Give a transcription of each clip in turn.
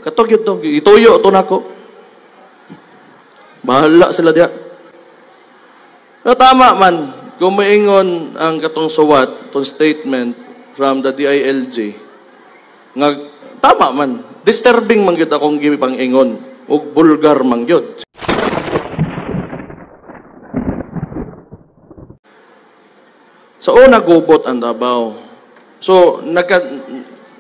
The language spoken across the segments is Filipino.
Katog yun to, ituyo to nako. Bahala sila diya. Pero tama man, kung maingon ang katong suwat, itong statement from the DILG, nga, tama man, disturbing man gyud akong gipang-ingon, ug bulgar man gyud. Sa una gubot ang Davao. So,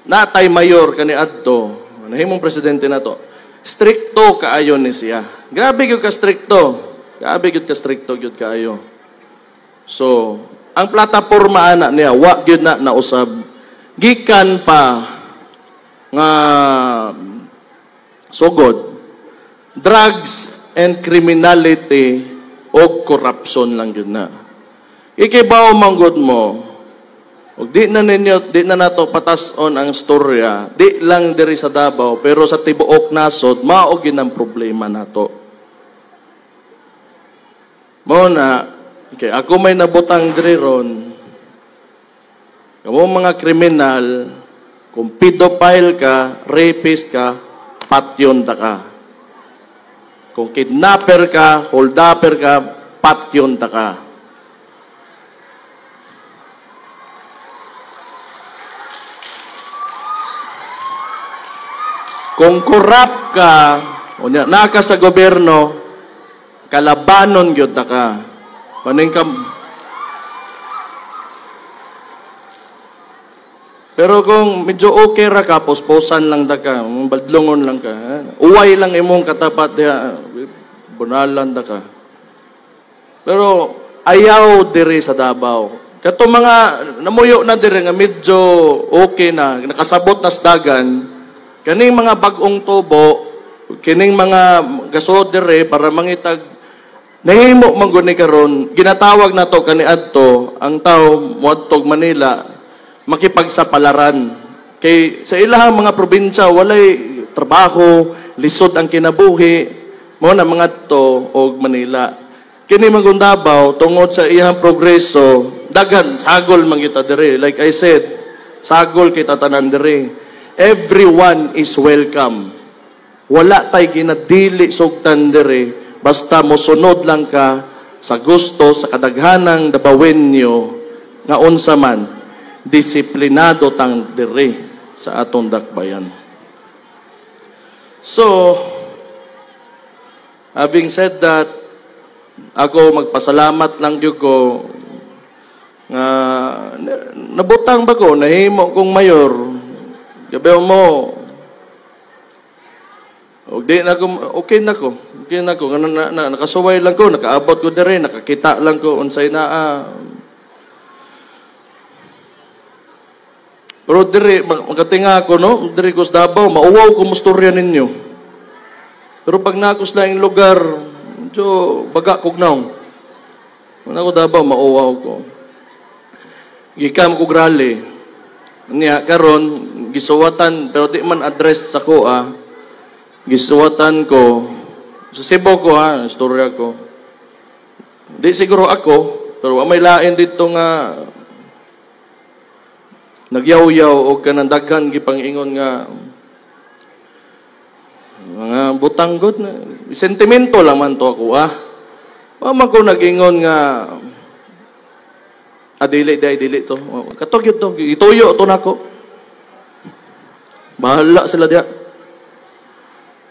natay mayor kani adto, nahimong presidente na to. Stricto kaayo ni siya. Grabe gyud ka stricto. Grabe gyud ka stricto gyud kaayo. So, ang plataporma ana niya wa gyud na nausab. Gikan pa nga sugod drugs and criminality o corruption lang gyud na. Ikibaw manggod mo. Ug di na nato patason ang storya, di lang diri sa Davao, pero sa tibuok nasod, mao gyud ang problema nato. Mao na, okay, ako may nabutang diri ron. Kamo mga kriminal, kung pedophile ka, rapist ka, patyon ta ka. Kung kidnapper ka, holdupper ka, patyon ta ka. Kung corrupt ka, o naka sa gobyerno, kalabanon gyud ta ka. Paning ka. Pero kung medyo okay ra ka, posposan lang ta ka, badlongon lang ka. Uway lang imong katapat diha, bunalan ta ka. Pero ayaw diri sa Davao. Kato mga namuyo na diri nga medyo okay na, nakasabot na sa dagan. Kaning mga bagong tubo, kining mga gasod dire para mangitag nahimo man gud ni karon, ginatawag nato kani adto ang tao moadtog Manila makipagsapalaran. Kay sa ilahang mga probinsya walay trabaho, lisod ang kinabuhi, mo na mga to og Manila. Kini man Davao tungod sa iyang progreso, daghan sagol man kita dire. Like I said, sagol kita tanan dire. Everyone is welcome. Wala tay ginadili sugtan dire, basta mosunod lang ka sa gusto sa kadaghanang dabawenyo nga unsa man disiplinado tang dire sa atong dakbayan. So, having said that, ako magpasalamat lang gyud ko nga nabutang ba ko nahimo kong mayor. Gabi mo, okay na ko. Nakasuway lang ko, nakaabot ko na rin, nakakita lang ko, unsay na. Pero diri, magkatinga ako, no? Diri ko sa Davao, mauwaw ko musturya ninyo. Pero pag nakos na yung lugar, medyo baga kognaw. Kung ako Davao, mauwaw ko. Gikam ko grali. Niya karon gisuwatan pero di man address sa ko gisuwatan ko sa Cebu ko istorya ko di siguro ako pero may lain dito nga nagyaw-yaw o kanang daghan gipang-ingon nga mga butanggod na sentimento lang man to ako man ko nag-ingon nga dili to. Katog yun to. Ituyo to nako. Bahala sila diya.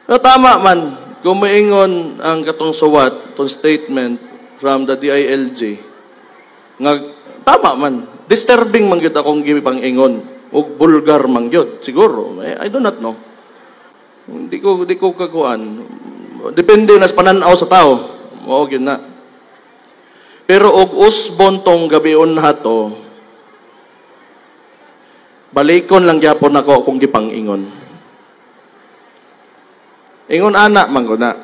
Pero tama man, kung maingon ang katong suwat, itong statement from the DILG, nga, tama man, disturbing man gyud akong gipang-ingon, ug bulgar man gyud. Siguro, I do not know. Di ko kakuan. Depende na sa pananaw sa tao. Mao gyud na. Pero og usbon tong gabion hato, balikon lang gyapon ako kung gipang-ingon. Ingon anak man ko na.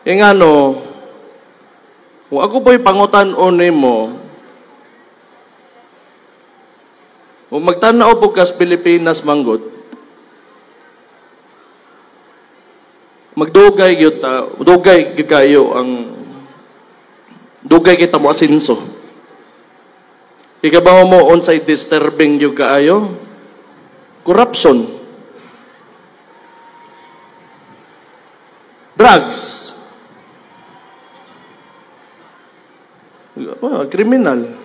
Ingano, kung ako po'y pangutan-on nimo, kung magtanaw po kas Pilipinas manggod, magdugay gyud ta, dugay gyud kayo ang dugay kita mo asinso. Ikabaw mo unsay disturbing yung kaayo? Corruption. drugs. Criminal.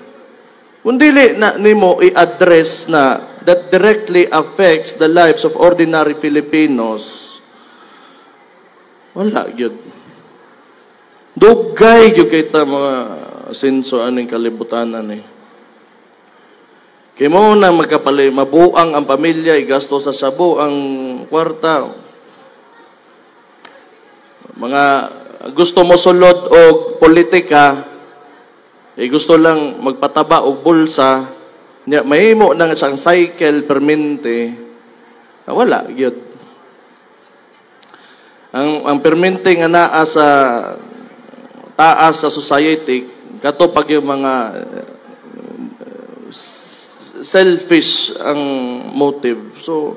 Kung dili na nimo i-address na that directly affects the lives of ordinary Filipinos, wala gyud. Dugay gyud kay ta mga senso aning kalibutanan eh. Kay mo na mabuang ang pamilya, igasto sa sabo ang kwarta. Mga gusto mo sulod og politika, gusto lang magpataba og bulsa, nya mahimo nang isang cycle permente, wala gyud. Ang permente nga naa sa taas sa society kato pag yung mga selfish ang motive. So,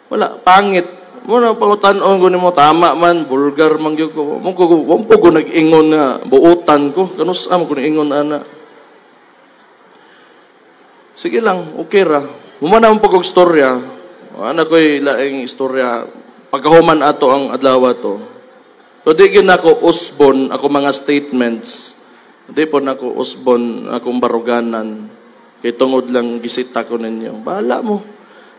wala, pangit. Muna pangutan-on ko nimo tama man, vulgar man gyud ko. Mo ko nag-ingon nga buutan ko. Kanus am ko ingon ana. Sige lang, okay ra. Humana man pag istorya. Ana ko'y laing istorya. Pagkahuman ato ang adlaw to. So di gyud nako usbon ako mga statements. Di po nako usbon akong baruganan. Kay tungod lang gisita ko ninyo. Bahala mo.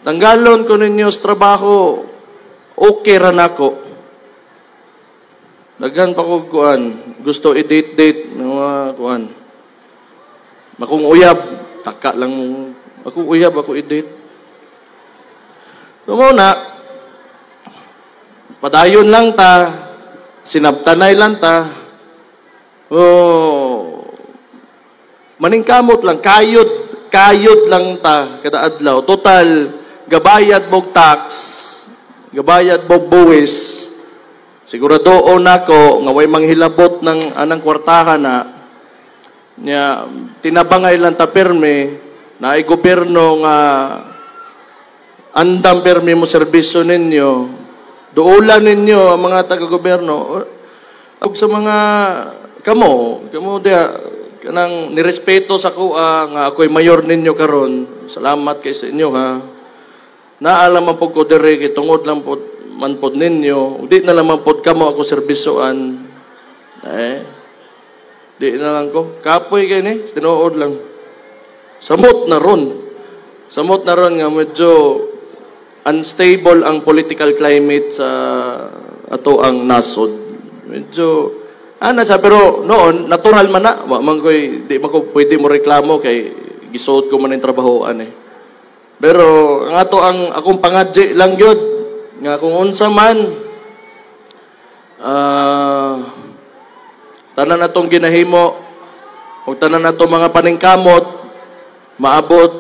Tanggalon ko ninyo sa trabaho. Okay ra nako. Daghan pa ko kuan. Gusto i-date mga kuan. Makong uyab, taka lang mo. Ako uyab, ako i-date. So muna, padayon lang ta, sinabtanay lang ta. Oh, maningkamot lang, kayod lang ta kada adlaw. Total, gabayad mog tax, gabayad mog buwis. Siguradoon nako nga way manghilabot ng anang kwartahan na nya tinabangay lang ta perme na ay gobyerno nga andam perme mo serbisyo ninyo. Duulan ninyo ang mga taga-gobyerno ug sa mga kamo dia kanang nirespeto sa kuha nga ako'y mayor ninyo karon. Salamat kay sa inyo ha. Naalam man po ko dire kay tungod lang po man pod ninyo. Di na lang man pod kamo ako serbisyoan. Di na lang ko. Kapoy kay ni, tinuod lang. Samot na ron. Samot na ron nga medyo unstable ang political climate sa ato ang nasod. Medyo sa pero noon natural man na man koy di man ko pwede mo reklamo kay gisuot ko man ang trabahoan eh. Pero ang ato ang akong pangadji lang gyud nga kung unsa man tanan natong ginahimo ug tanan natong mga paningkamot maabot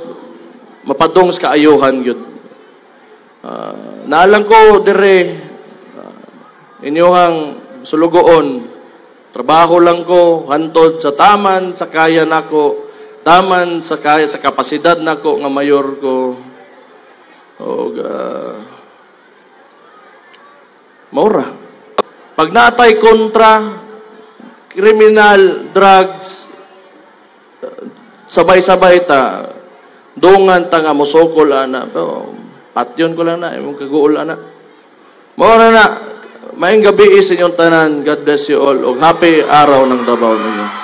mapadong sa kaayuhan gyud. Naalang ko dire inyohang sulugoon. Trabaho lang ko hantod sa taman sa kaya nako, taman sa kaya sa kapasidad nako nga mayor ko. Og maura. Pag natay kontra criminal drugs sabay-sabay ta dungan ta nga mosokol ana. Pero patyon ko lang na imong kaguol ana. Maura na. Maayong gabi sa inyong tanan. God bless you all. O happy araw ng Davao ninyo.